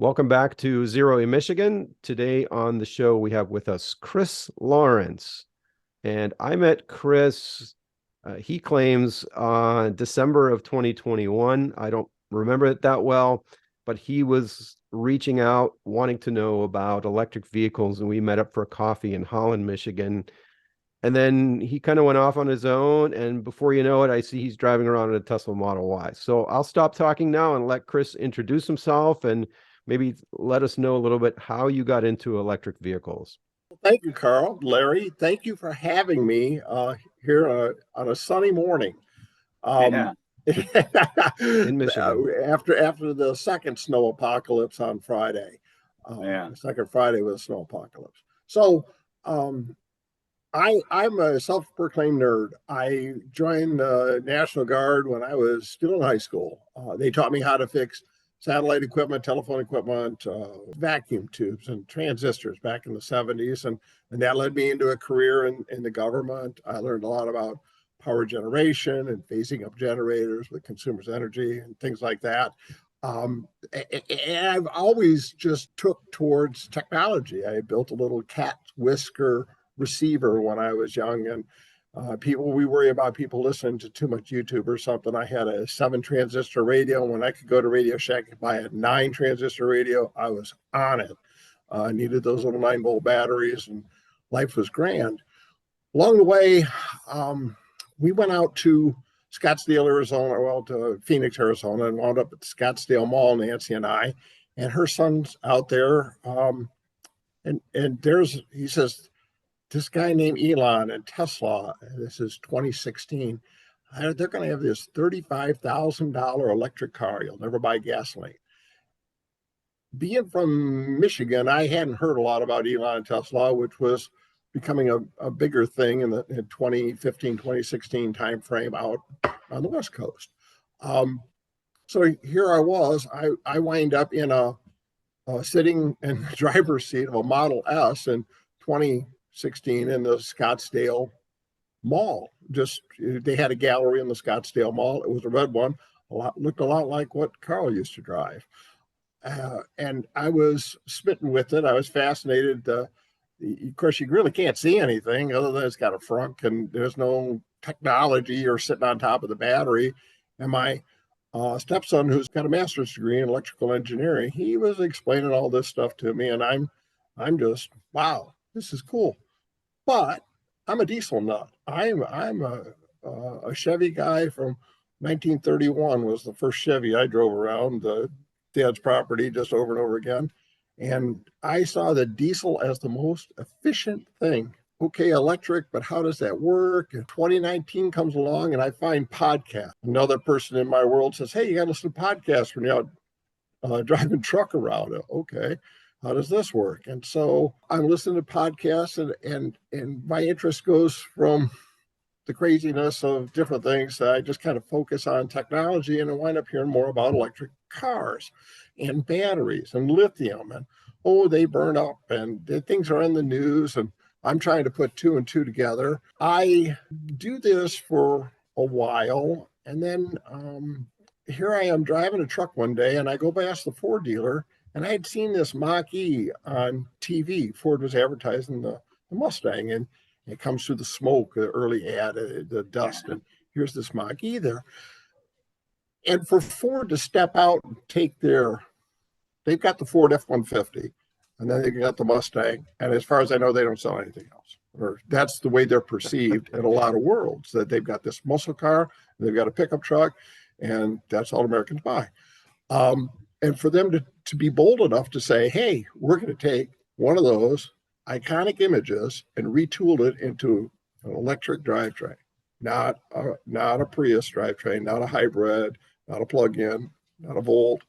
Welcome back to Zero in Michigan. Today on the show, we have with us Chris Lawrence. And I met Chris, he claims, December of 2021. I don't remember it that well, but he was reaching out, wanting to know about electric vehicles, and we met up for a coffee in Holland, Michigan. And then he kind of went off on his own. And before you know it, I see he's driving around in a Tesla Model Y. So I'll stop talking now and let Chris introduce himself and maybe let us know a little bit how you got into electric vehicles. Thank you, Karl. Larry, thank you for having me here on a sunny morning. Yeah. In Michigan. After the second snow apocalypse on Friday. Yeah. The second Friday was a snow apocalypse. So I'm a self-proclaimed nerd. I joined the National Guard when I was still in high school. They taught me how to fix satellite equipment, telephone equipment, vacuum tubes and transistors back in the 70s. And that led me into a career in the government. I learned a lot about power generation and phasing up generators with consumers' energy and things like that. And I've always just took towards technology. I built a little cat whisker receiver when I was young, and we worry about people listening to too much YouTube or something. I had a 7-transistor radio. When I could go to Radio Shack and buy a 9-transistor radio, I was on it. I needed those little 9-volt batteries, and life was grand. Along the way, we went out to Scottsdale, Arizona, to Phoenix, Arizona, and wound up at the Scottsdale Mall, Nancy and I, and her son's out there. He says, this guy named Elon and Tesla, this is 2016, they're going to have this $35,000 electric car. You'll never buy gasoline. Being from Michigan, I hadn't heard a lot about Elon and Tesla, which was becoming a bigger thing in the 2015, 2016 timeframe out on the West Coast. So here I was. I wind up in a sitting in the driver's seat of a Model S in 2016 in the Scottsdale Mall. They had a gallery in the Scottsdale Mall. It was a red one. Looked a lot like what Karl used to drive. And I was smitten with it. I was fascinated. Of course, you really can't see anything other than it's got a frunk and there's no technology or sitting on top of the battery. And my stepson, who's got a master's degree in electrical engineering, he was explaining all this stuff to me, and I'm just, wow, this is cool. But I'm a diesel nut. I'm a Chevy guy from 1931 was the first Chevy I drove around Dad's property just over and over again. And I saw the diesel as the most efficient thing. Okay, electric, but how does that work? And 2019 comes along and I find podcasts. Another person in my world says, hey, you got to listen to podcasts when you're out driving truck around. Okay, how does this work? And so I'm listening to podcasts and my interest goes from the craziness of different things. I just kind of focus on technology and I wind up hearing more about electric cars and batteries and lithium and they burn up and things are in the news and I'm trying to put 2 and 2 together. I do this for a while and then here I am driving a truck one day and I go past the Ford dealer and I had seen this Mach E on TV. Ford was advertising the Mustang and it comes through the smoke, the early ad, the dust, and here's this Mach E there. And for Ford to step out and they've got the Ford F-150, and then they've got the Mustang, and as far as I know, they don't sell anything else. Or that's the way they're perceived in a lot of worlds, that they've got this muscle car, they've got a pickup truck, and that's all Americans buy. And for them to be bold enough to say, hey, we're going to take one of those iconic images and retool it into an electric drivetrain, not a Prius drivetrain, not a hybrid, not a plug-in, not a Volt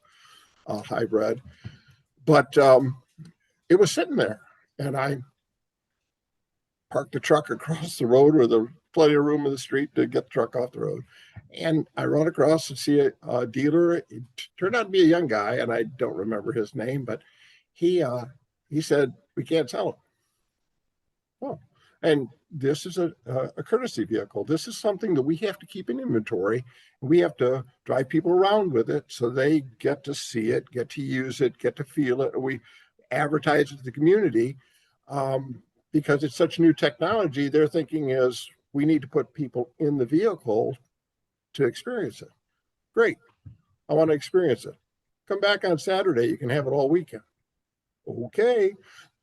hybrid, but it was sitting there, and I parked the truck across the road where there was plenty of room in the street to get the truck off the road, and I run across and see a dealer. It turned out to be a young guy, and I don't remember his name, but he said, we can't sell it. Oh, And this is a courtesy vehicle. This is something that we have to keep in inventory. We have to drive people around with it so they get to see it, get to use it, get to feel it. We advertise it to the community because it's such new technology. Their thinking is we need to put people in the vehicle to experience it. Great. I want to experience it. Come back on Saturday. You can have it all weekend. Okay.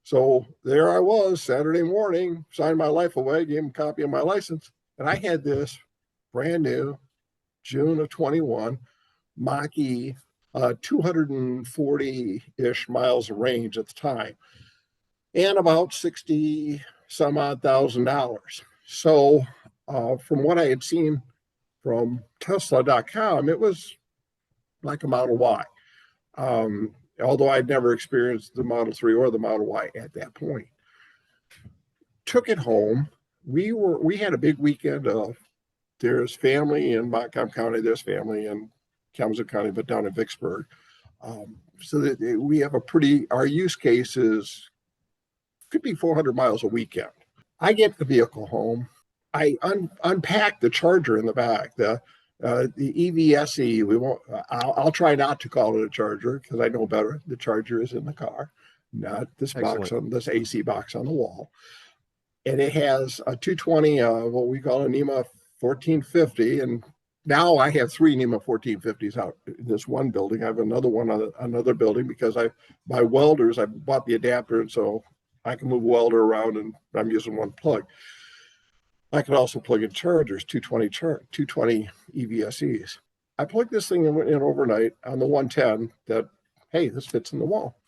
So there I was Saturday morning, signed my life away, gave him a copy of my license. And I had this brand new June of 21 Mach E, 240-ish miles of range at the time, and about 60 some odd $1,000. So from what I had seen from Tesla.com, it was like a Model Y. Although I'd never experienced the Model 3 or the Model Y at that point. Took it home. We had a big weekend of, there's family in Montcalm County, there's family in Kalamazoo County, but down in Vicksburg. So that we have our use case could be 400 miles a weekend. I get the vehicle home. I unpack the charger in the back, the EVSE. I'll try not to call it a charger because I know better. The charger is in the car, not this box on this AC box on the wall. And it has a 220, what we call a NEMA 1450. And now I have 3 NEMA 1450s out in this one building. I have another one on another building because my welders, I bought the adapter, and so I can move welder around, and I'm using one plug. I can also plug in chargers, 220 EVSEs. I plugged this thing in overnight on the 110 that, hey, this fits in the wall.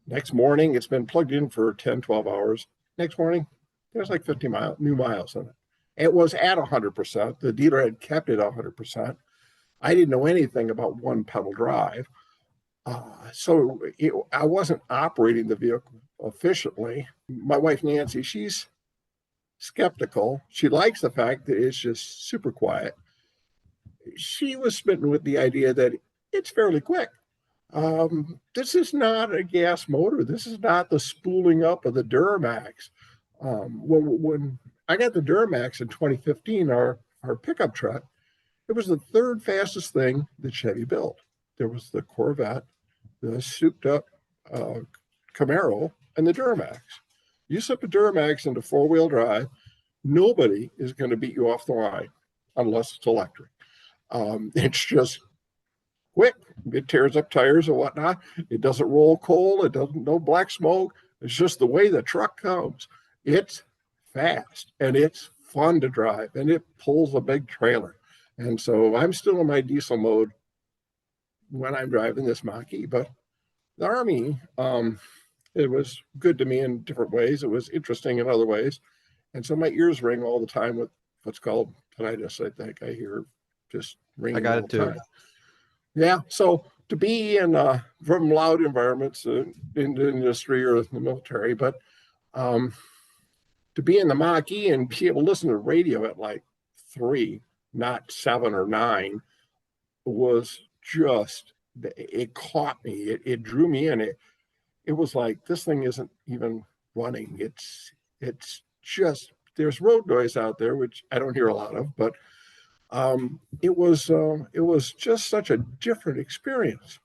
Next morning, it's been plugged in for 10, 12 hours. Next morning, there's like 50 new miles in it. It was at 100%. The dealer had kept it 100%. I didn't know anything about one pedal drive. So I wasn't operating the vehicle efficiently. My wife, Nancy, she's skeptical. She likes the fact that it's just super quiet. She was smitten with the idea that it's fairly quick. This is not a gas motor. This is not the spooling up of the Duramax. When I got the Duramax in 2015, our pickup truck, it was the 3rd fastest thing that Chevy built. There was the Corvette, the souped up Camaro, and the Duramax. You slip a Duramax into 4-wheel drive, nobody is going to beat you off the line unless it's electric. It's just quick. It tears up tires and whatnot. It doesn't roll coal. It doesn't, no black smoke. It's just the way the truck comes. It's fast and it's fun to drive, and it pulls a big trailer. And so I'm still in my diesel mode when I'm driving this Mach E, but the Army, it was good to me in different ways. It was interesting in other ways. And so my ears ring all the time with what's called tinnitus. I think I hear just ringing. I got it too. Yeah. So to be in from loud environments in the industry or the military, but to be in the Mach E and be able to listen to radio at like 3, not 7 or 9, was just, it caught me. It drew me in. It was like, this thing isn't even running. It's just, there's road noise out there, which I don't hear a lot of, but it was just such a different experience.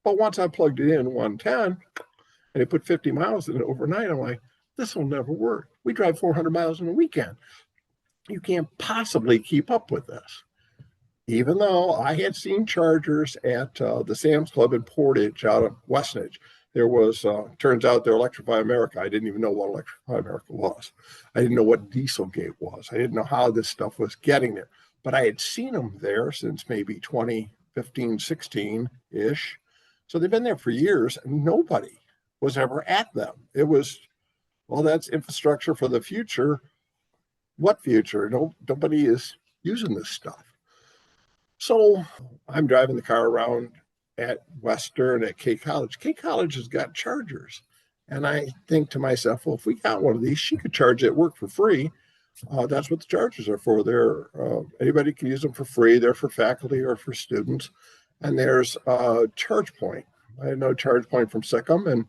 But once I plugged it in 110 and it put 50 miles in it overnight, I'm like, this will never work. We drive 400 miles in a weekend. You can't possibly keep up with this. Even though I had seen chargers at the Sam's Club in Portage out of Westnedge. There was, turns out they're Electrify America. I didn't even know what Electrify America was. I didn't know what Dieselgate was. I didn't know how this stuff was getting there. But I had seen them there since maybe 2015, 16-ish. So they've been there for years, and nobody was ever at them. It was, well, that's infrastructure for the future. What future? Nobody is using this stuff. So I'm driving the car around at Western, at K College. K College has got chargers. And I think to myself, well, if we got one of these, she could charge at work for free. That's what the chargers are for. They're anybody can use them for free. They're for faculty or for students. And there's a charge point. I know a charge point from Sikkim, and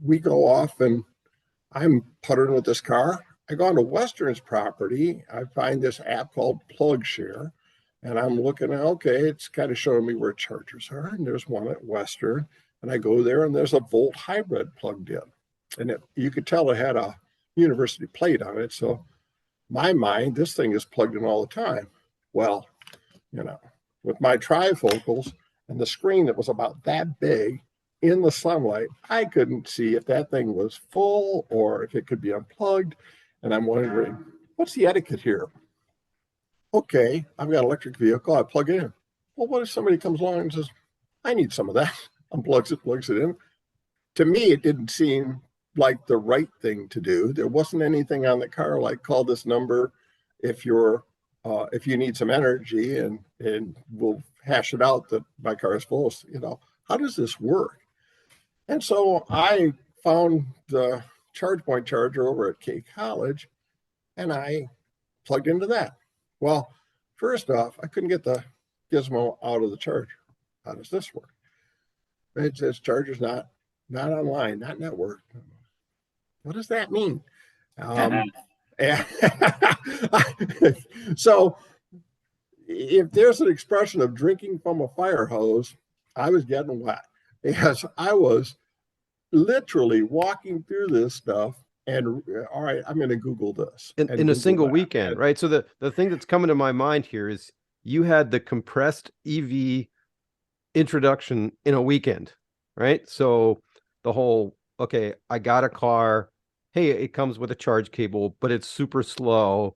we go off, and I'm puttering with this car. I go on to Western's property. I find this app called PlugShare, and I'm looking at, okay, it's kind of showing me where chargers are. And there's one at Western. And I go there and there's a Volt hybrid plugged in. And you could tell it had a university plate on it. So my mind, this thing is plugged in all the time. Well, with my trifocals and the screen that was about that big in the sunlight, I couldn't see if that thing was full or if it could be unplugged. And I'm wondering, what's the etiquette here? Okay, I've got an electric vehicle, I plug it in. Well, what if somebody comes along and says, I need some of that, unplugs it, plugs it in? To me, it didn't seem like the right thing to do. There wasn't anything on the car like call this number if you need some energy, and we'll hash it out that my car is full. How does this work? And so I found the ChargePoint charger over at K College, and I plugged into that. Well, first off, I couldn't get the gizmo out of the charger. How does this work? It says charger's not online, not network. What does that mean? So if there's an expression of drinking from a fire hose, I was getting wet because I was literally walking through this stuff and all right, I'm going to Google this in a single weekend, right? So the thing that's coming to my mind here is you had the compressed EV introduction in a weekend, right? So the whole, okay, I got a car. Hey, it comes with a charge cable, but it's super slow.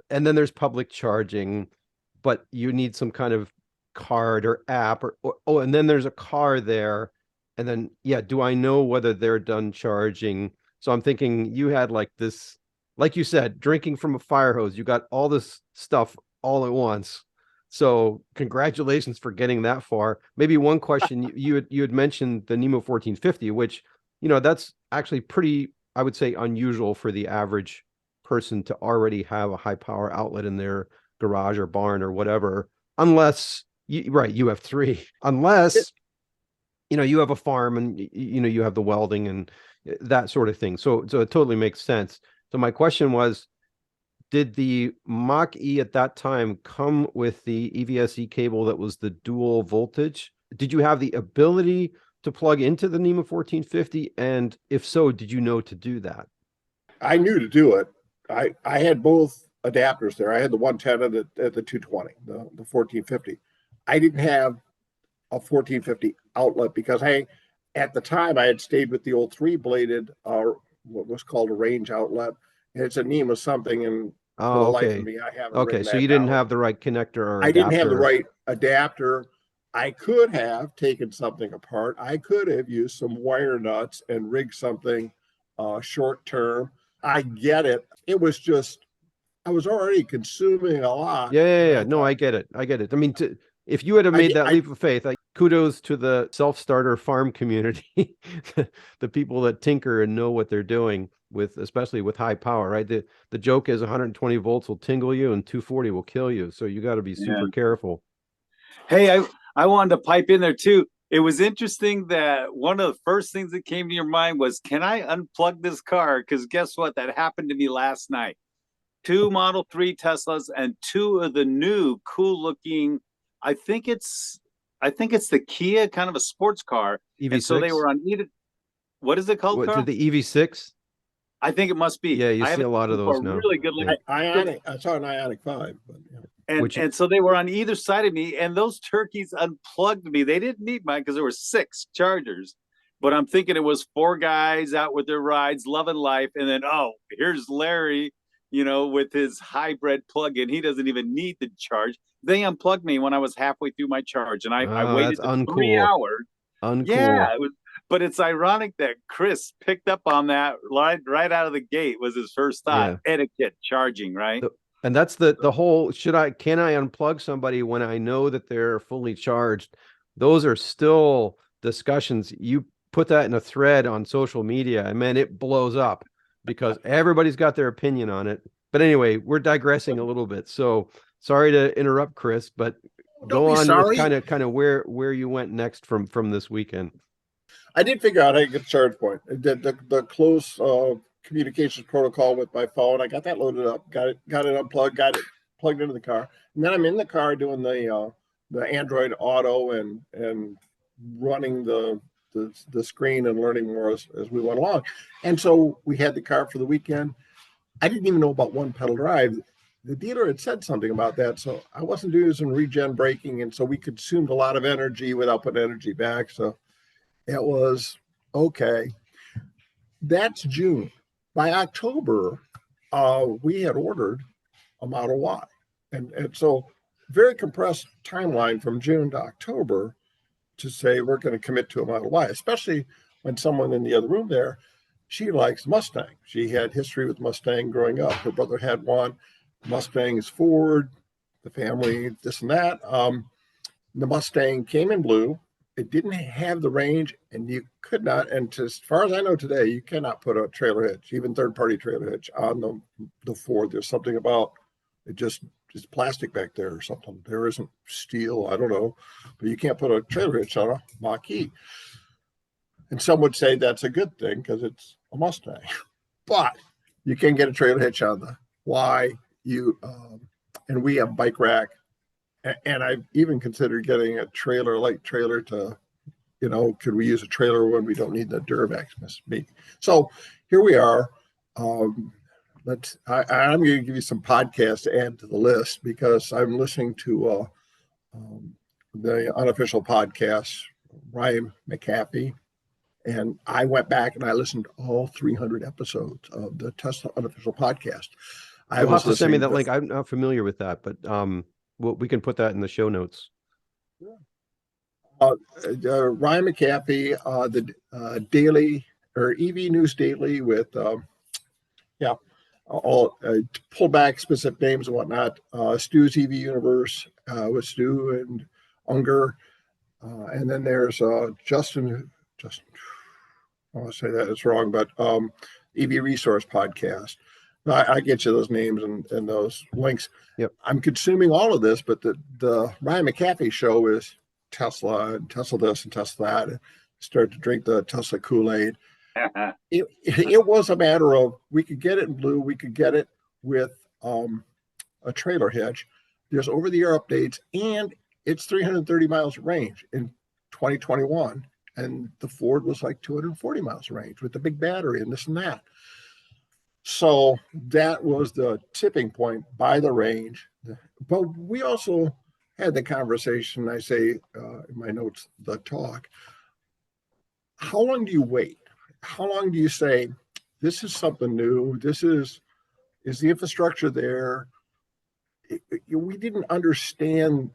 And then there's public charging, but you need some kind of card or app and then there's a car there. And then, yeah, do I know whether they're done charging? So I'm thinking you had like this, like you said, drinking from a fire hose. You got all this stuff all at once. So congratulations for getting that far. Maybe one question, you had mentioned the Nemo 1450, which, that's actually pretty, I would say, unusual for the average person to already have a high power outlet in their garage or barn or whatever, unless you have three, unless you have a farm and you have the welding and that sort of thing. So it totally makes sense. So my question was, did the Mach E at that time come with the EVSE cable that was the dual voltage? Did you have the ability to plug into the NEMA 1450? And if so, did you know to do that? I knew to do it. I had both adapters there. I had the 110 and the 220, the 1450. I didn't have a 1450 outlet because at the time I had stayed with the old 3-bladed, what was called a range outlet. And it's a NEMA something, and for the life of me, I haven't. Okay, so you didn't have the right connector or adapter. I didn't have the right adapter. I could have taken something apart. I could have used some wire nuts and rigged something short term. I get it. It was just, I was already consuming a lot. Yeah. No, I get it. I mean, if you had made that leap of faith, kudos to the self-starter farm community, the people that tinker and know what they're doing especially with high power, right? The joke is 120 volts will tingle you and 240 will kill you. So you got to be super careful. Hey, I wanted to pipe in there too. It was interesting that one of the first things that came to your mind was, can I unplug this car? Because guess what? That happened to me last night. 2 Model 3 Teslas and 2 of the new cool looking, I think it's the Kia, kind of a sports car. EV6? And so they were on either. What is it called, Karl? The EV6? I think it must be. Yeah, you see a lot of those now. Really good looking. Ionic. I saw an Ionic 5. But, and so they were on either side of me, and those turkeys unplugged me. They didn't need mine because there were 6 chargers. But I'm thinking it was 4 guys out with their rides, loving life. And then, here's Larry, with his hybrid plug-in. He doesn't even need the charge. They unplugged me when I was halfway through my charge, and I waited 3 hours. Uncool. Yeah, but it's ironic that Chris picked up on that right out of the gate. Was his first thought. Yeah. Etiquette, charging, right? And that's the whole, can I unplug somebody when I know that they're fully charged? Those are still discussions. You put that in a thread on social media, and man, it blows up because everybody's got their opinion on it. But anyway, we're digressing a little bit. So sorry to interrupt, Chris, but go on with kind of where you went next from this weekend. I did figure out how to get the charge point. The close communications protocol with my phone. I got that loaded up, got it unplugged, got it plugged into the car. And then I'm in the car doing the Android Auto and running the screen and learning more as we went along. And so we had the car for the weekend. I didn't even know about one pedal drive. The dealer had said something about that, so I wasn't using regen braking, and so we consumed a lot of energy without putting energy back. So it was okay. That's June. By October, we had ordered a Model Y, and so very compressed timeline from June to October to say we're going to commit to a Model Y, especially when someone in the other room there, she likes Mustang. She had history with Mustang growing up. Her brother had one. Mustang is Ford, the family, this and that. The Mustang came in blue. It didn't have the range, and you could not, and as far as I know today, you cannot put a trailer hitch, even third-party trailer hitch, on the Ford. There's something about it, just plastic back there or something. There isn't steel, I don't know, but you can't put a trailer hitch on a Mach E. And some would say that's a good thing because it's a Mustang. But you can get a trailer hitch on the Y. And we have bike rack, and I've even considered getting a light trailer to, could we use a trailer when we don't need the Duramax? So here we are. I'm going to give you some podcasts to add to the list because I'm listening to the unofficial podcast, Ryan McAfee. And I went back and I listened to all 300 episodes of the Tesla unofficial podcast. You'll have to send me that link. I'm not familiar with that, but we can put that in the show notes. Ryan McAfee, the daily or EV News Daily with, all pull back specific names and whatnot. Stu's EV Universe with Stu and Unger. And then there's Justin, I want to say that it's wrong, but EV Resource Podcast. I get you those names and those links. Yep. I'm consuming all of this, but the Ryan McAfee show is Tesla and Tesla this and Tesla that. And start to drink the Tesla Kool-Aid. It was a matter of we could get it in blue, we could get it with a trailer hitch. There's over-the-air updates, and it's 330 miles of range in 2021. And the Ford was like 240 miles of range with the big battery and this and that. So that was the tipping point by the range. But we also had the conversation, I say in my notes, the talk. How long do you wait? How long do you say, this is something new? Is the infrastructure there? We didn't understand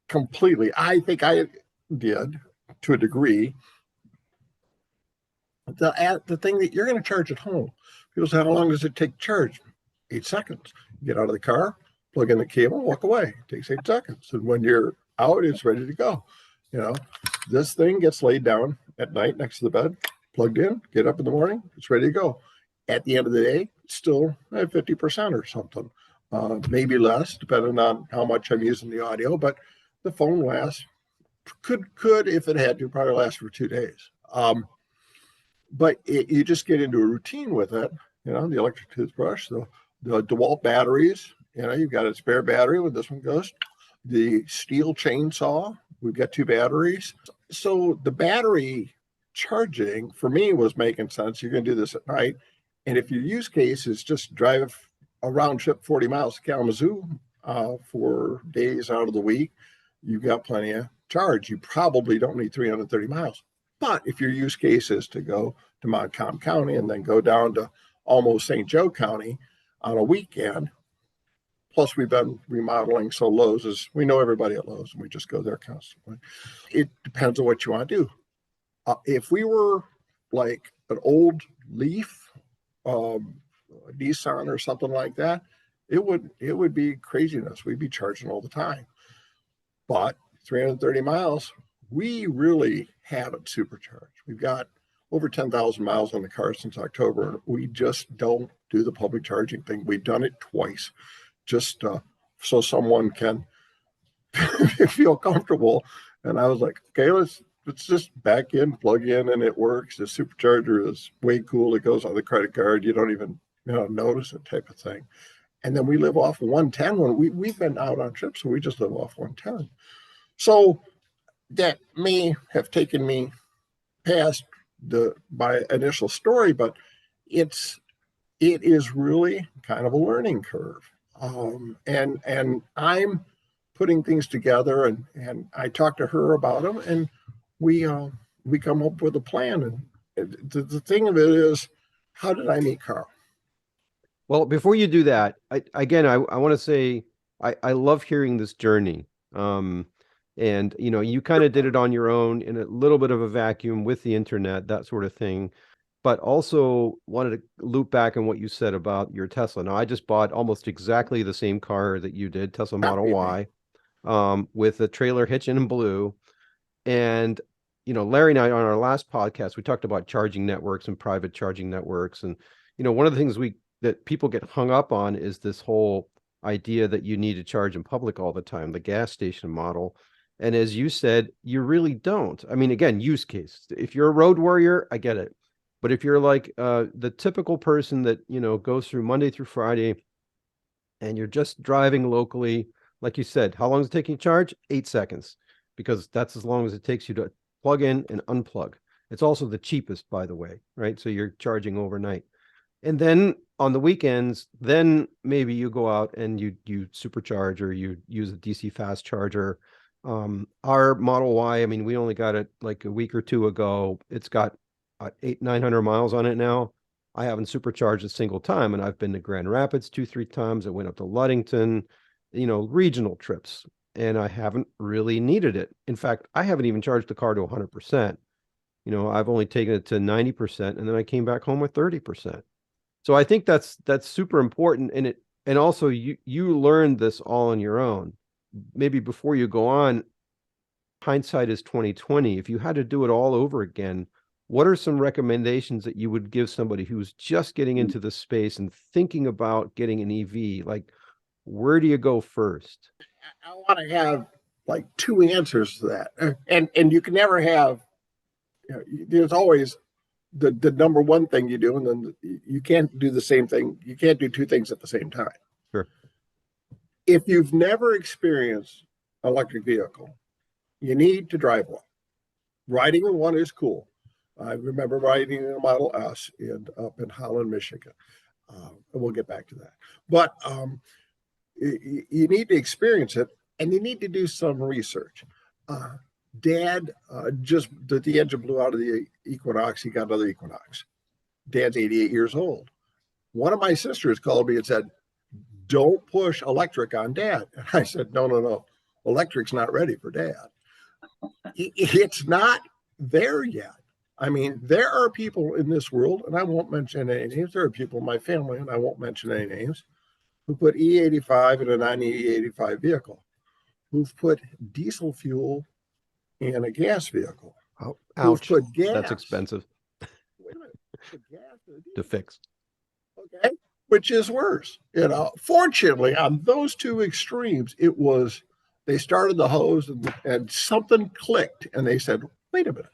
completely. I think I did to a degree. The thing that you're going to charge at home. People say, how long does it take to charge? 8 seconds. You get out of the car, plug in the cable, walk away. It takes 8 seconds. And when you're out, it's ready to go. This thing gets laid down at night next to the bed, plugged in, get up in the morning, it's ready to go. At the end of the day, it's still at 50% or something. Maybe less, depending on how much I'm using the audio, but the phone lasts, could if it had to, probably last for 2 days. But you just get into a routine with it, the electric toothbrush, the DeWalt batteries, you've got a spare battery when this one goes. The steel chainsaw, we've got 2 batteries. So the battery charging for me was making sense. You're going to do this at night. And if your use case is just drive a round trip 40 miles to Kalamazoo for days out of the week, you've got plenty of charge. You probably don't need 330 miles. But if your use case is to go to Montcalm County and then go down to almost St. Joe County on a weekend, plus we've been remodeling, so Lowe's we know everybody at Lowe's and we just go there constantly. It depends on what you want to do. If we were like an old Leaf, Nissan or something like that, it would be craziness. We'd be charging all the time. But 330 miles, we really haven't supercharged. We've got over 10,000 miles on the car since October. We just don't do the public charging thing. We've done it twice, just so someone can feel comfortable. And I was like, okay, let's it's just back in, plug in, and it works. The supercharger is way cool. It goes on the credit card. You don't even notice it, type of thing. And then we live off 110 when we've been out on trips, so we just live off 110. So that may have taken me past my initial story, but it is really kind of a learning curve. And I'm putting things together, and I talk to her about them, and we come up with a plan. And the thing of it is, how did I meet Karl? Well, before you do that, I want to say I love hearing this journey. And you kind of did it on your own in a little bit of a vacuum with the internet, that sort of thing. But also wanted to loop back on what you said about your Tesla. Now, I just bought almost exactly the same car that you did, Tesla Model Y, with a trailer hitch in blue. And Larry and I, on our last podcast, we talked about charging networks and private charging networks. And one of the things that people get hung up on is this whole idea that you need to charge in public all the time, the gas station model. And as you said, you really don't. I mean, again, use case. If you're a road warrior, I get it. But if you're like the typical person that, goes through Monday through Friday and you're just driving locally, like you said, how long does it take you to charge? 8 seconds, because that's as long as it takes you to plug in and unplug. It's also the cheapest, by the way, right? So you're charging overnight. And then on the weekends, then maybe you go out and you supercharge or you use a DC fast charger. Our Model Y, I mean, we only got it like a week or two ago. It's got 900 miles on it now. I haven't supercharged a single time, and I've been to Grand Rapids 2-3 times. I went up to Ludington, regional trips, and I haven't really needed it. In fact, I haven't even charged the car to 100%. I've only taken it to 90%, and then I came back home with 30%. So I think that's super important. And also you learned this all on your own. Maybe before you go on, hindsight is 2020. If you had to do it all over again, what are some recommendations that you would give somebody who's just getting into the space and thinking about getting an EV? Like, where do you go first? I want to have like two answers to that. And you can never have, there's always the number one thing you do, and then you can't do the same thing. You can't do two things at the same time. Sure. If you've never experienced an electric vehicle, you need to drive one. Riding in one is cool. I remember riding in a Model S up in Holland, Michigan. We'll get back to that. But you need to experience it, and you need to do some research. Dad just the engine blew out of the Equinox. He got another Equinox. Dad's 88 years old. One of my sisters called me and said, "Don't push electric on Dad." And I said, No. Electric's not ready for Dad. It's not there yet. I mean, there are people in this world, and I won't mention any names. There are people in my family, and I won't mention any names, who put E85 in a non-E85 vehicle, who've put diesel fuel in a gas vehicle. Oh, ouch. Put gas. That's expensive. Wait a minute. Put gas to fix. Okay. Which is worse. Fortunately, on those two extremes, they started the hose and something clicked, and they said, wait a minute.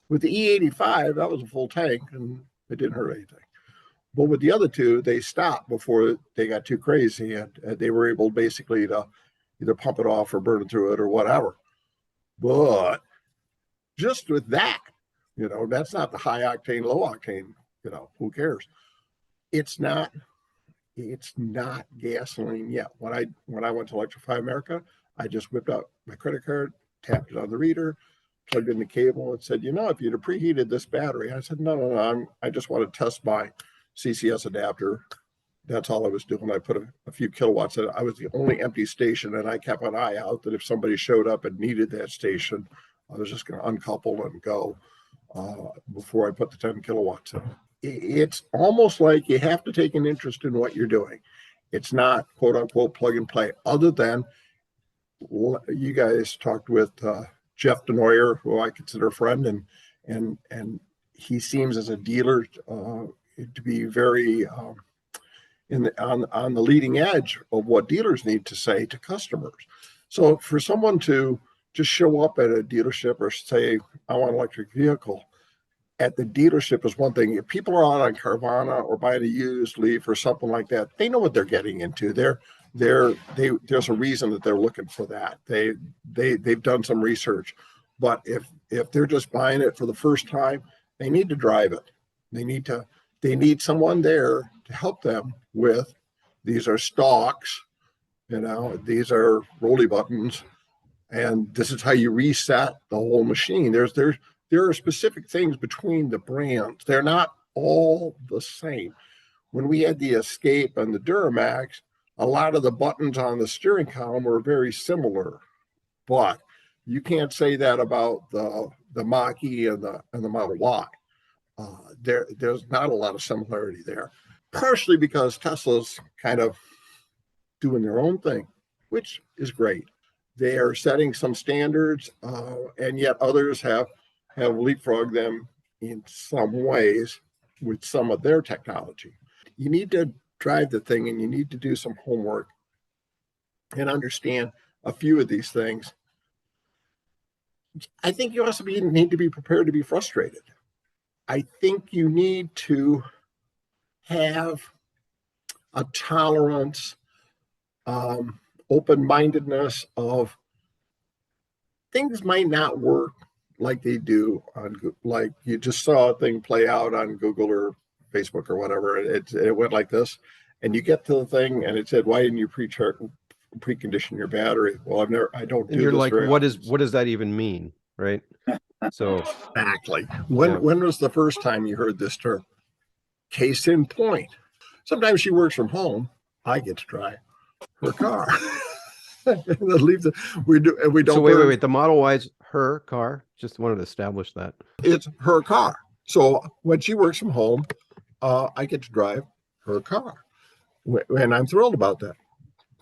With the E85, that was a full tank and it didn't hurt anything. But with the other two, they stopped before they got too crazy, and they were able basically to either pump it off or burn it through it or whatever. But just with that, that's not the high octane, low octane, who cares? It's not gasoline yet. When I went to Electrify America, I just whipped out my credit card, tapped it on the reader, plugged in the cable, and said, if you'd have preheated this battery. I said, no, I just want to test my CCS adapter. That's all I was doing. I put a few kilowatts in it. I was the only empty station, and I kept an eye out that if somebody showed up and needed that station, I was just going to uncouple and go before I put the 10 kilowatts in. It's almost like you have to take an interest in what you're doing. It's not quote unquote plug and play, other than you guys talked with Jeff Denoyer, who I consider a friend, and he seems as a dealer to be very on the leading edge of what dealers need to say to customers. So for someone to just show up at a dealership or say, I want an electric vehicle. At the dealership is one thing. If people are out on Carvana or buying a used Leaf or something like that, they know what they're getting into. There's a reason that they're looking for that. They've done some research. But if they're just buying it for the first time, they need to drive it. They need someone there to help them with, these are stalks, these are rolly buttons, and this is how you reset the whole machine. There are specific things between the brands. They're not all the same. When we had the Escape and the Duramax, a lot of the buttons on the steering column were very similar, but you can't say that about the Mach E and the Model Y. There's not a lot of similarity there, partially because Tesla's kind of doing their own thing, which is great. They are setting some standards, and yet others have leapfrogged them in some ways with some of their technology. You need to drive the thing, and you need to do some homework and understand a few of these things. I think you also need to be prepared to be frustrated. I think you need to have a tolerance, open-mindedness of things might not work like they do on, like you just saw a thing play out on Google or Facebook or whatever. It went like this, and you get to the thing and it said, why didn't you precondition your battery? Well, I don't do this. And you're like, what does that even mean? Right. So exactly. When was the first time you heard this term? Case in point. Sometimes she works from home. I get to drive her car. We don't. So wait. The Model Y is her car. Just wanted to establish that it's her car. So when she works from home, I get to drive her car, and I'm thrilled about that.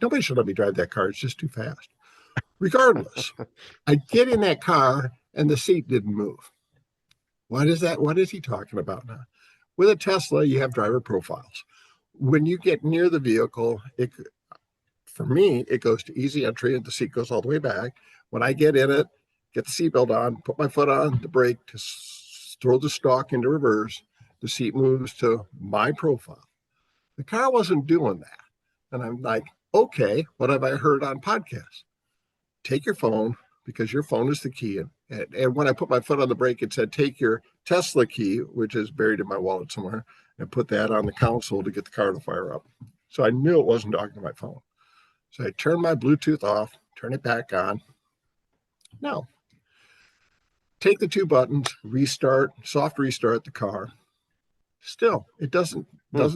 Nobody should let me drive that car. It's just too fast. Regardless, I get in that car and the seat didn't move. What is that? What is he talking about now? With a Tesla, you have driver profiles. When you get near the vehicle, for me, it goes to easy entry and the seat goes all the way back. When I get in it, get the seatbelt on, put my foot on the brake to throw the stalk into reverse, the seat moves to my profile. The car wasn't doing that. And I'm like, okay, what have I heard on podcasts? Take your phone, because your phone is the key. And when I put my foot on the brake, it said, take your Tesla key, which is buried in my wallet somewhere, and put that on the console to get the car to fire up. So I knew it wasn't talking to my phone. So I turned my Bluetooth off, turn it back on. No. Take the two buttons, soft restart the car. Still, it doesn't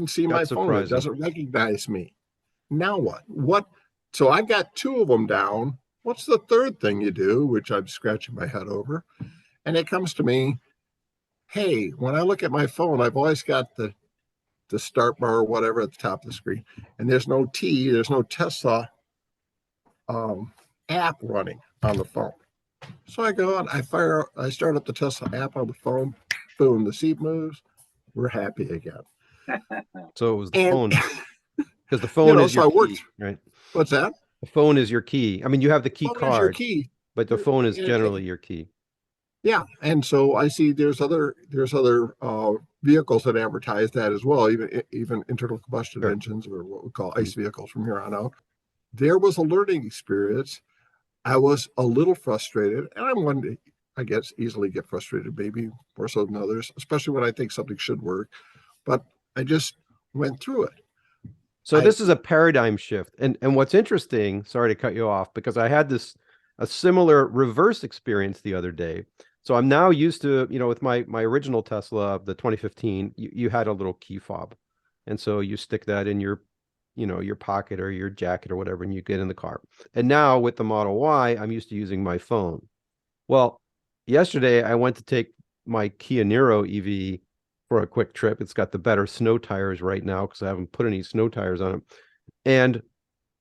see my phone. It doesn't recognize me. Now what? So I got two of them down. What's the third thing you do, which I'm scratching my head over? And it comes to me, hey, when I look at my phone, I've always got the start bar or whatever at the top of the screen. And there's no Tesla app running on the phone. So I go on, I start up the Tesla app on the phone, boom, the seat moves, we're happy again. So it was the phone. Because the phone is your key, right? What's that? The phone is your key. I mean, you have the key card, key, but the phone is generally your key. Yeah, and so I see there's other vehicles that advertise that as well, even internal combustion engines, or what we call ICE vehicles from here on out. There was a learning experience. I was a little frustrated, and I'm one to, I guess, easily get frustrated, maybe more so than others, especially when I think something should work. But I just went through it. So this is a paradigm shift. And what's interesting, sorry to cut you off, because I had a similar reverse experience the other day. So I'm now used to, with my original Tesla, the 2015, you had a little key fob. And so you stick that in your pocket or your jacket or whatever, and you get in the car. And now with the Model Y, I'm used to using my phone. Well, yesterday I went to take my Kia Niro EV for a quick trip. It's got the better snow tires right now because I haven't put any snow tires on it. And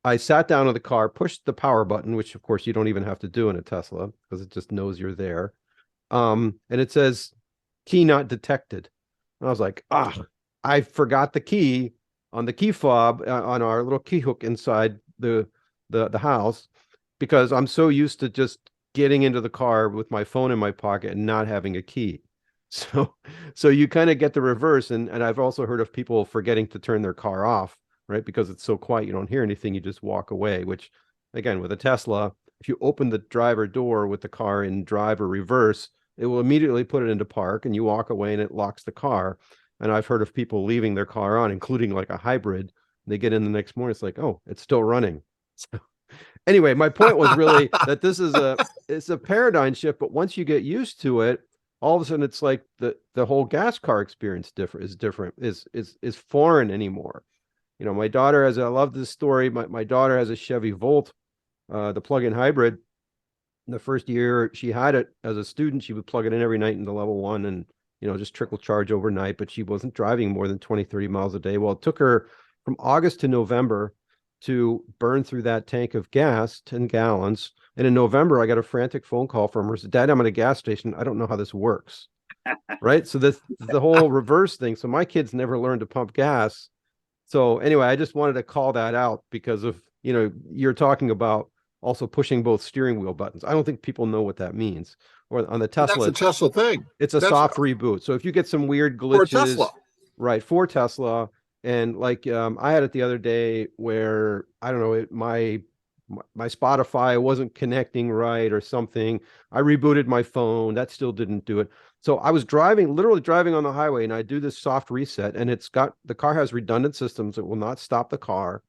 I sat down in the car, pushed the power button, which of course you don't even have to do in a Tesla because it just knows you're there. And it says key not detected. And I was like, I forgot the key on the key fob on our little key hook inside the house, because I'm so used to just getting into the car with my phone in my pocket and not having a key. So, so you kind of get the reverse. And I've also heard of people forgetting to turn their car off, right? Because it's so quiet, you don't hear anything, you just walk away, which again, with a Tesla, if you open the driver door with the car in drive or reverse, it will immediately put it into park and you walk away and it locks the car. And I've heard of people leaving their car on, including like a hybrid. They get in the next morning, it's like, oh, it's still running. So anyway, my point was really that this is it's a paradigm shift, but once you get used to it, all of a sudden it's like the whole gas car experience is foreign anymore. You know, my daughter has, I love this story. My daughter has a Chevy Volt, the plug-in hybrid. The first year she had it as a student, she would plug it in every night into level 1 and, you know, just trickle charge overnight, but she wasn't driving more than 20, 30 miles a day. Well, it took her from August to November to burn through that tank of gas, 10 gallons. And in November, I got a frantic phone call from her. Said, Dad, I'm at a gas station. I don't know how this works. Right. So this the whole reverse thing. So my kids never learned to pump gas. So anyway, I just wanted to call that out because of, you know, you're talking about also pushing both steering wheel buttons. I don't think people know what that means. Or on the Tesla, That's a Tesla thing. it's a That's soft reboot. So if you get some weird for Tesla. glitches, right, for Tesla, and like I had it the other day where I don't know, my Spotify wasn't connecting right or something. I rebooted my phone, that still didn't do it. So I was driving, literally driving on the highway, and I do this soft reset, and the car has redundant systems. It will not stop the car.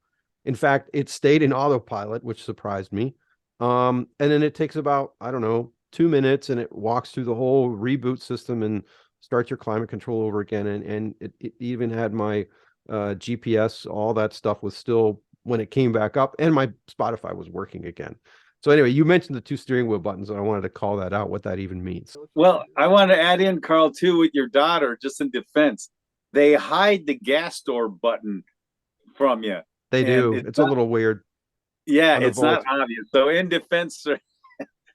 In fact, it stayed in autopilot, which surprised me. And then it takes about, I don't know, 2 minutes, and it walks through the whole reboot system and starts your climate control over again. And it even had my GPS, all that stuff was still when it came back up, and my Spotify was working again. So anyway, you mentioned the 2 steering wheel buttons, and I wanted to call that out, what that even means. Well, I want to add in, Karl, too, with your daughter, just in defense. They hide the gas door button from you. They do. It's a little weird. Yeah, it's not obvious. So in defense,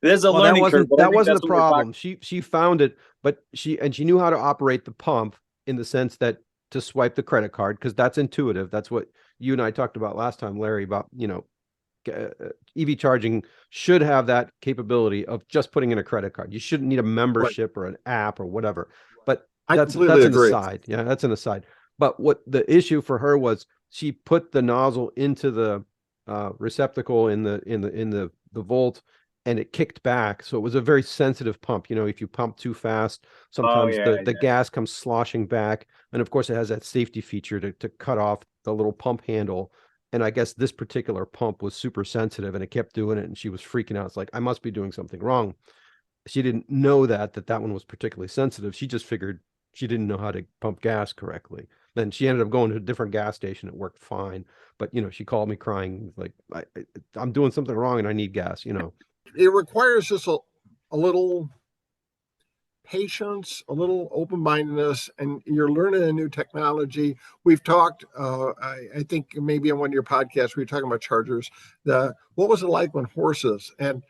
there's a well, learning curve. That wasn't the problem. She found it, but she knew how to operate the pump in the sense that to swipe the credit card, because that's intuitive. That's what you and I talked about last time, Larry, about, you know, EV charging should have that capability of just putting in a credit card. You shouldn't need a membership or an app or whatever. But that's an aside. Yeah, that's an aside. But what the issue for her was, she put the nozzle into the receptacle in the Volt, and it kicked back. So it was a very sensitive pump. You know, if you pump too fast, sometimes the gas comes sloshing back. And of course, it has that safety feature to cut off the little pump handle. And I guess this particular pump was super sensitive, and it kept doing it, and she was freaking out. It's like, I must be doing something wrong. She didn't know that one was particularly sensitive. She just figured she didn't know how to pump gas correctly. Then she ended up going to a different gas station. It worked fine. But, you know, she called me crying, like, I'm doing something wrong and I need gas, you know. It requires just a little patience, a little open-mindedness, and you're learning a new technology. We've talked, I think maybe on one of your podcasts, we were talking about chargers. What was it like when horses, and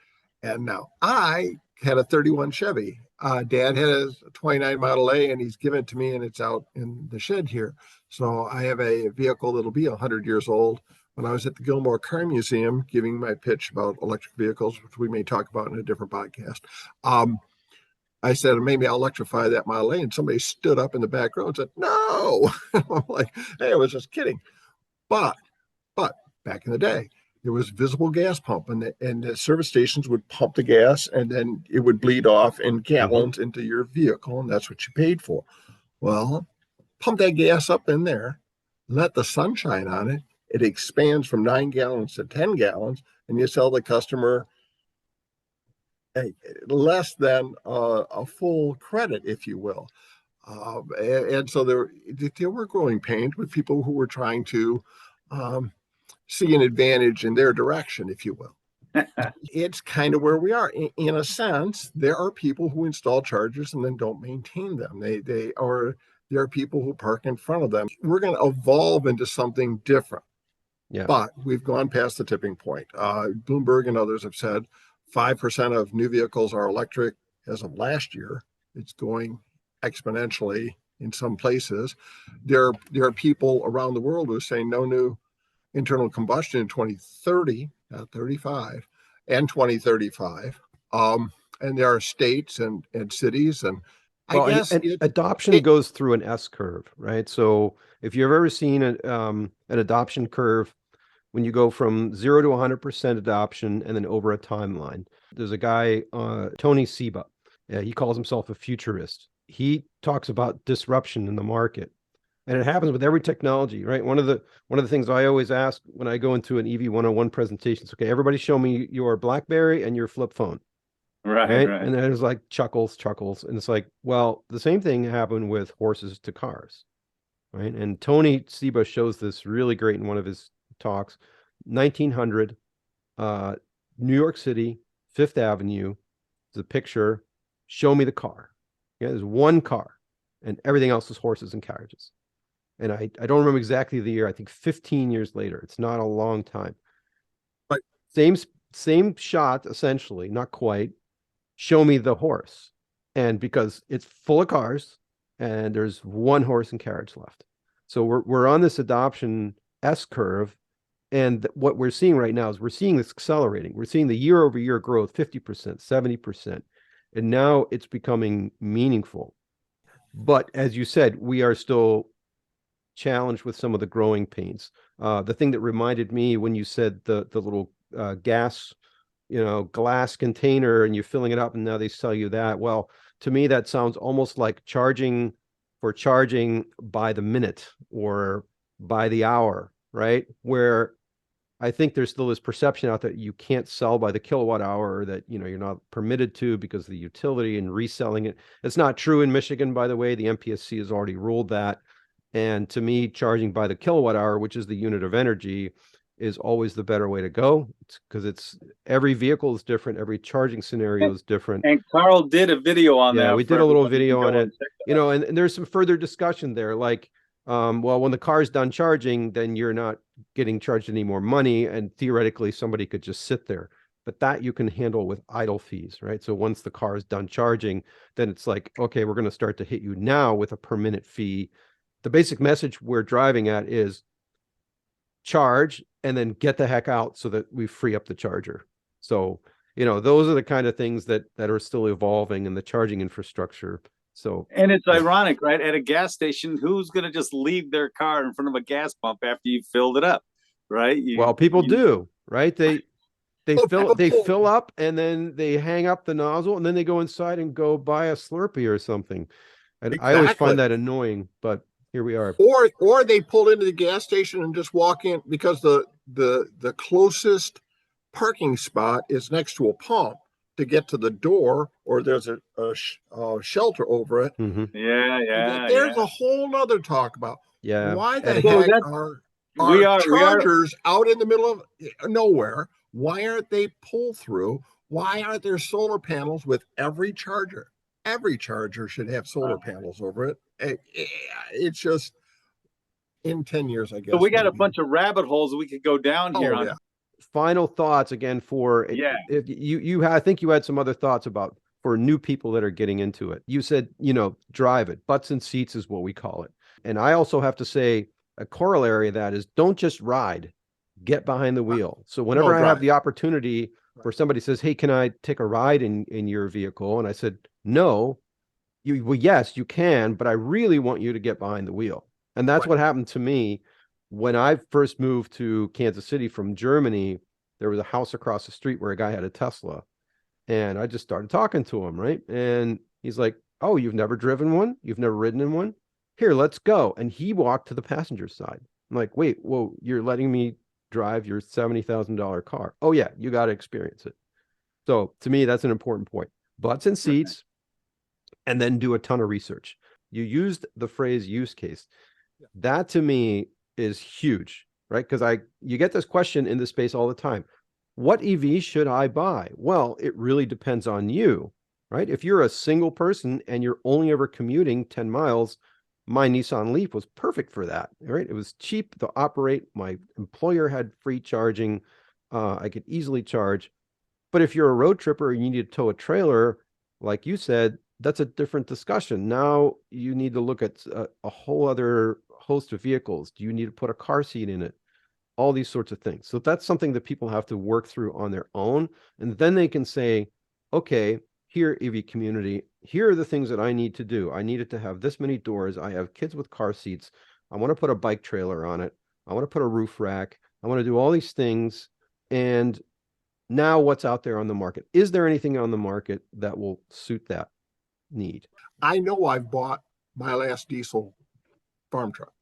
now I had a 31 Chevy. Dad had a 29 Model A, and he's given it to me, and it's out in the shed here. So I have a vehicle that'll be 100 years old. When I was at the Gilmore Car Museum giving my pitch about electric vehicles, which we may talk about in a different podcast, I said, maybe I'll electrify that Model A. And somebody stood up in the back row and said, no. I'm like, hey, I was just kidding. But back in the day, there was visible gas pump, and the service stations would pump the gas, and then it would bleed off in gallons into your vehicle, and that's what you paid for. Well, pump that gas up in there, let the sun shine on it. It expands from 9 gallons to 10 gallons, and you sell the customer less than a full credit, if you will. And so there were growing pains with people who were trying to see an advantage in their direction, if you will. It's kind of where we are. In a sense, there are people who install chargers and then don't maintain them. There are people who park in front of them. We're going to evolve into something different. Yeah. But we've gone past the tipping point. Bloomberg and others have said 5% of new vehicles are electric as of last year. It's going exponentially in some places. There are people around the world who are saying no new internal combustion in 2030, not 35, and 2035. And there are states and cities, and I Well, guess and adoption goes through an S curve, right? So if you've ever seen an adoption curve, when you go from 0 to 100% adoption and then over a timeline, there's a guy, Tony Seba. He calls himself a futurist. He talks about disruption in the market, and it happens with every technology, right? One of the things I always ask when I go into an EV 101 presentation is, okay, everybody show me your BlackBerry and your flip phone. Right, Right. right. And then there's like chuckles. And it's like, well, the same thing happened with horses to cars. Right. And Tony Seba shows this really great in one of his talks. 1900, New York City, Fifth Avenue, the picture, show me the car. Yeah, there's one car and everything else is horses and carriages. And I don't remember exactly the year. I think 15 years later. It's not a long time. But Same shot, essentially, not quite. Show me the horse. And because it's full of cars and there's one horse and carriage left. So we're on this adoption S curve. And what we're seeing right now is we're seeing this accelerating. We're seeing the year over year growth, 50%, 70%. And now it's becoming meaningful. But as you said, we are still challenged with some of the growing pains. The thing that reminded me when you said the little gas, glass container and you're filling it up and now they sell you that. Well, to me, that sounds almost like charging by the minute or by the hour, right? Where I think there's still this perception out there you can't sell by the kilowatt hour, or that, you're not permitted to because of the utility and reselling it. It's not true in Michigan, by the way. The MPSC has already ruled that. And to me, charging by the kilowatt hour, which is the unit of energy, is always the better way to go. Because it's every vehicle is different, every charging scenario is different. And Karl did a video on that. Yeah, we did a little video on it. And there's some further discussion there, like, well, when the car's done charging, then you're not getting charged any more money, and theoretically somebody could just sit there. But that you can handle with idle fees, right? So once the car is done charging, then it's like, okay, we're going to start to hit you now with a per minute fee. The basic message we're driving at is charge and then get the heck out so that we free up the charger. So, those are the kind of things that are still evolving in the charging infrastructure. So, and it's ironic, right? At a gas station, who's going to just leave their car in front of a gas pump after you've filled it up, right? People do, right? They fill up and then they hang up the nozzle and then they go inside and go buy a Slurpee or something. And exactly. I always find that annoying, but here we are. Or they pull into the gas station and just walk in because the closest parking spot is next to a pump to get to the door, or there's a shelter over it. Mm-hmm. Yeah. There's a whole other talk about why the heck are chargers out in the middle of nowhere? Why aren't they pull through? Why aren't there solar panels with every charger? Every charger should have solar panels over it. It's just in 10 years, I guess. So we got a bunch of rabbit holes we could go down here on. Yeah. Final thoughts again for if I think you had some other thoughts about for new people that are getting into it. You said, drive it. Butts and seats is what we call it. And I also have to say a corollary of that is don't just ride, get behind the wheel. So whenever I have the opportunity where somebody says, hey, can I take a ride in your vehicle? And I said, no, yes, you can, but I really want you to get behind the wheel. And that's what happened to me. When I first moved to Kansas City from Germany, there was a house across the street where a guy had a Tesla. And I just started talking to him, right? And he's like, oh, you've never driven one? You've never ridden in one? Here, let's go. And he walked to the passenger side. I'm like, wait, whoa, you're letting me drive your $70,000 car? Oh, yeah, you got to experience it. So to me, that's an important point. Butts and seats, and then do a ton of research. You used the phrase use case. That to me is huge, right? Because you get this question in this space all the time. What EV should I buy? Well, it really depends on you, right? If you're a single person and you're only ever commuting 10 miles, my Nissan Leaf was perfect for that, right? It was cheap to operate. My employer had free charging. I could easily charge. But if you're a road tripper and you need to tow a trailer, like you said, that's a different discussion. Now you need to look at a whole other host of vehicles. Do you need to put a car seat in it? All these sorts of things. So that's something that people have to work through on their own. And then they can say, okay, here, EV community, here are the things that I need to do. I need it to have this many doors. I have kids with car seats. I want to put a bike trailer on it. I want to put a roof rack. I want to do all these things. And now what's out there on the market? Is there anything on the market that will suit that need? I know I've bought my last diesel farm truck.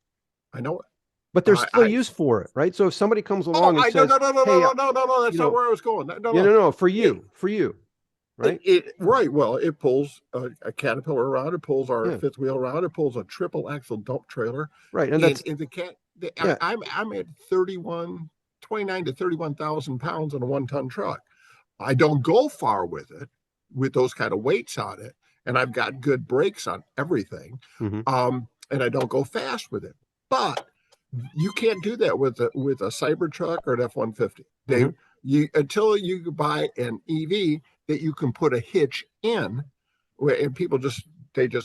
I know it. But there's still use for it, right? So if somebody comes along and says, no, hey, that's not where I was going. No, for you, right? Right. Well, it pulls a Caterpillar around. It pulls our fifth wheel around. It pulls a triple axle dump trailer. Right. And that's I'm at 29 to 31,000 pounds on a 1-ton truck. I don't go far with it with those kind of weights on it. And I've got good brakes on everything. Mm-hmm. And I don't go fast with it. But you can't do that with a Cybertruck or an F-150. Until you buy an EV that you can put a hitch in, and people just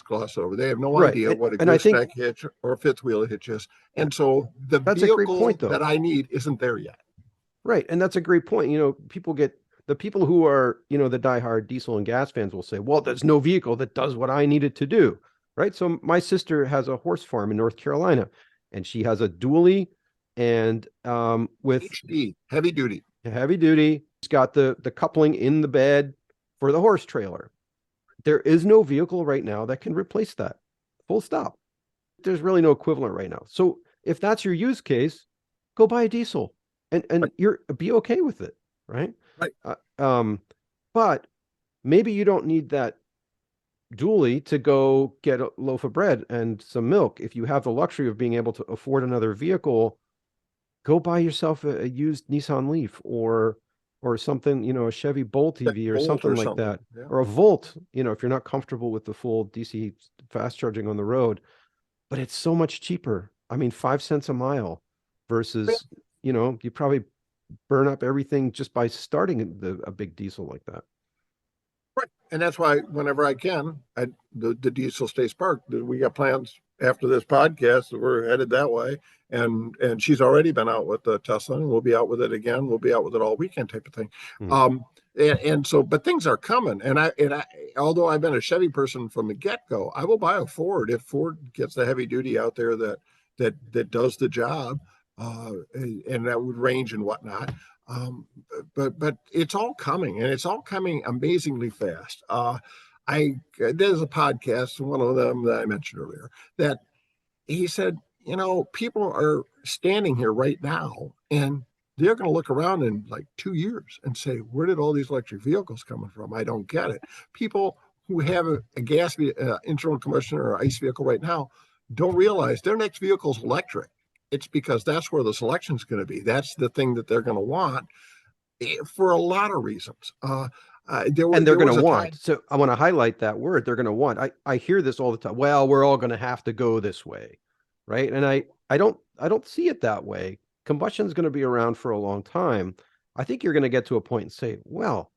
gloss over. They have no idea what a gooseneck hitch or a fifth wheel hitch is. And so the vehicle that I need isn't there yet. Right. And that's a great point. The people who are, the diehard diesel and gas fans will say, well, there's no vehicle that does what I need it to do. Right. So my sister has a horse farm in North Carolina, and she has a dually and with HD, heavy duty. It's got the coupling in the bed for the horse trailer. There is no vehicle right now that can replace that. Full stop. There's really no equivalent right now. So if that's your use case, go buy a diesel and be okay with it. Right. Right. But maybe you don't need that dually to go get a loaf of bread and some milk. If you have the luxury of being able to afford another vehicle, go buy yourself a used Nissan Leaf or something, a Chevy Bolt EV or something like that, or a Volt, if you're not comfortable with the full DC fast charging on the road. But it's so much cheaper. I mean, 5 cents a mile versus, you probably burn up everything just by starting a big diesel like that. Right. And that's why whenever I can, the diesel stays parked. We got plans after this podcast that we're headed that way. And she's already been out with the Tesla, and we'll be out with it again. We'll be out with it all weekend type of thing. Mm-hmm. But things are coming. And I, although I've been a Chevy person from the get-go, I will buy a Ford if Ford gets the heavy duty out there that does the job, and that would range and whatnot. But it's all coming, and it's all coming amazingly fast. There's a podcast, one of them that I mentioned earlier, that he said, people are standing here right now, and they're going to look around in like 2 years and say, where did all these electric vehicles coming from? I don't get it. People who have a gas internal combustion or ICE vehicle right now don't realize their next vehicle is electric. It's because that's where the selection is going to be. That's the thing that they're going to want for a lot of reasons. They're going to want. So I want to highlight that word. They're going to want. I hear this all the time. Well, we're all going to have to go this way, right? And I don't see it that way. Combustion is going to be around for a long time. I think you're going to get to a point and say, well,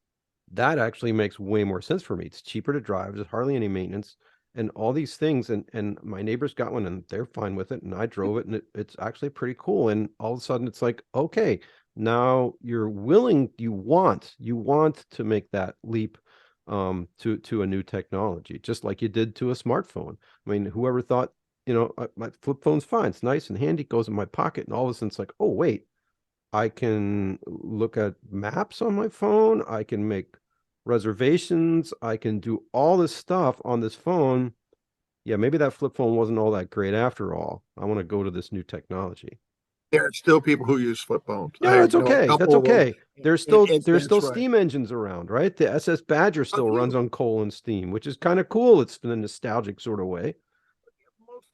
that actually makes way more sense for me. It's cheaper to drive. There's hardly any maintenance and all these things. And my neighbors got one and they're fine with it. And I drove it and it's actually pretty cool. And all of a sudden it's like, okay, now you're willing, you want to make that leap to a new technology, just like you did to a smartphone. I mean, whoever thought, my flip phone's fine. It's nice and handy, goes in my pocket. And all of a sudden it's like, oh, wait, I can look at maps on my phone. I can make reservations. I can do all this stuff on this phone. Yeah, maybe that flip phone wasn't all that great after all. I want to go to this new technology. There are still people who use flip phones. Yeah, it's okay. That's okay. There's still steam engines around, right? The SS Badger still runs on coal and steam, which is kind of cool. It's in a nostalgic sort of way. Most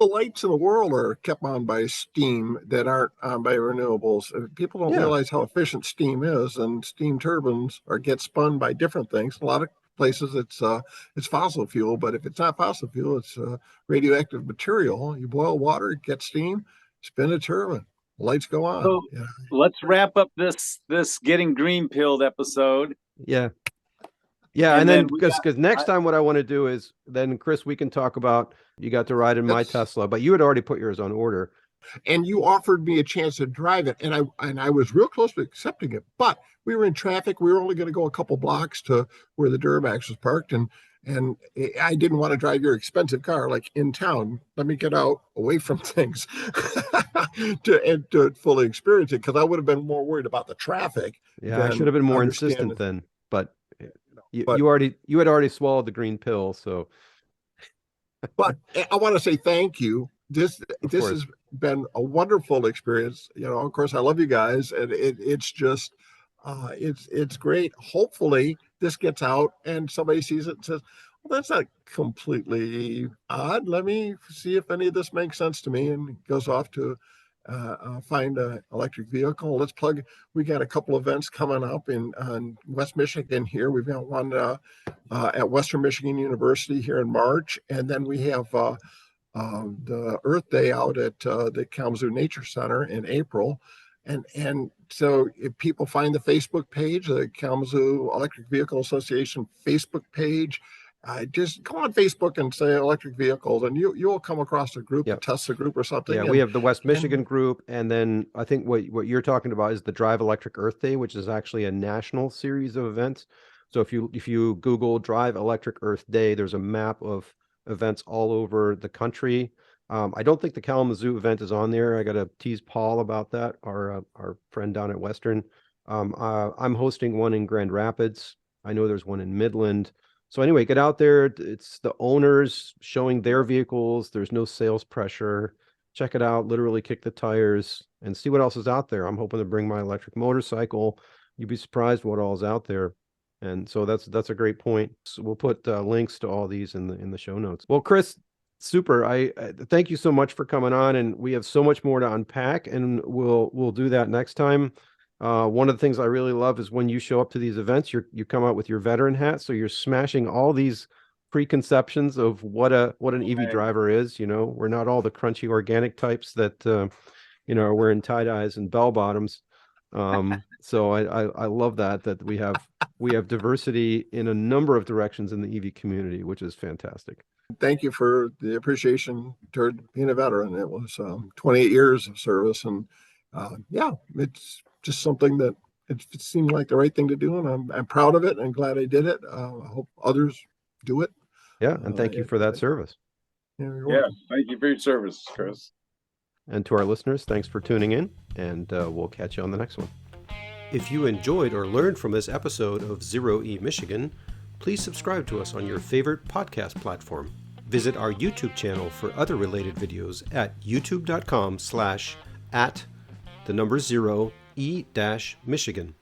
of the lights in the world are kept on by steam that aren't on by renewables. People don't realize how efficient steam is, and steam turbines get spun by different things. A lot of places it's fossil fuel, but if it's not fossil fuel, it's radioactive material. You boil water, get steam, spin a turbine, lights go on. So let's wrap up this getting green pilled episode. Yeah. And then because next time what I want to do is then, Chris, we can talk about, you got to ride in my Tesla, but you had already put yours on order. And you offered me a chance to drive it, and I was real close to accepting it, but we were in traffic. We were only going to go a couple blocks to where the Duramax was parked, and I didn't want to drive your expensive car like in town. Let me get out away from things to fully experience it, because I would have been more worried about the traffic Yeah, I should than have been more understand. insistent then, but But you had already swallowed the green pill, so but I want to say thank you. This of this course. has been a wonderful experience. Of course, I love you guys, and it's just it's great. Hopefully, this gets out and somebody sees it and says, "Well, that's not completely odd. Let me see if any of this makes sense to me," and goes off to find an electric vehicle. Let's plug. We got a couple events coming up in West Michigan here. We've got one at Western Michigan University here in March, and then we have the Earth Day out at the Kalamazoo Nature Center in April. And so if people find the Facebook page, the Kalamazoo Electric Vehicle Association Facebook page, just go on Facebook and say electric vehicles, and you'll come across a group, a Yep. Tesla group or something. Yeah, and, we have the West and Michigan group, and then I think what you're talking about is the Drive Electric Earth Day, which is actually a national series of events. So if you Google Drive Electric Earth Day, there's a map of events all over the country. I don't think the Kalamazoo event is on there. I got to tease Paul about that, our friend down at Western. I'm hosting one in Grand Rapids. I know there's one in Midland. So anyway, get out there. It's the owners showing their vehicles. There's no sales pressure. Check it out. Literally kick the tires and see what else is out there. I'm hoping to bring my electric motorcycle. You'd be surprised what all is out there. And so that's a great point. So we'll put links to all these in the show notes. Well, Chris, super. I thank you so much for coming on, and we have so much more to unpack, and we'll do that next time. One of the things I really love is when you show up to these events, you come out with your veteran hat, so you're smashing all these preconceptions of what an EV driver is. We're not all the crunchy organic types that are wearing tie-dyes and bell bottoms. So I love that we have diversity in a number of directions in the EV community, which is fantastic. thank you for the appreciation toward being a veteran. It was 28 years of service, and yeah, it's just something that it seemed like the right thing to do, and I'm proud of it and glad I did it. I hope others do it. Yeah, and thank you for that service. Yeah, thank you for your service, Chris. And to our listeners, thanks for tuning in, and we'll catch you on the next one. If you enjoyed or learned from this episode of Zero E Michigan, please subscribe to us on your favorite podcast platform. Visit our YouTube channel for other related videos at youtube.com/@0E-Michigan.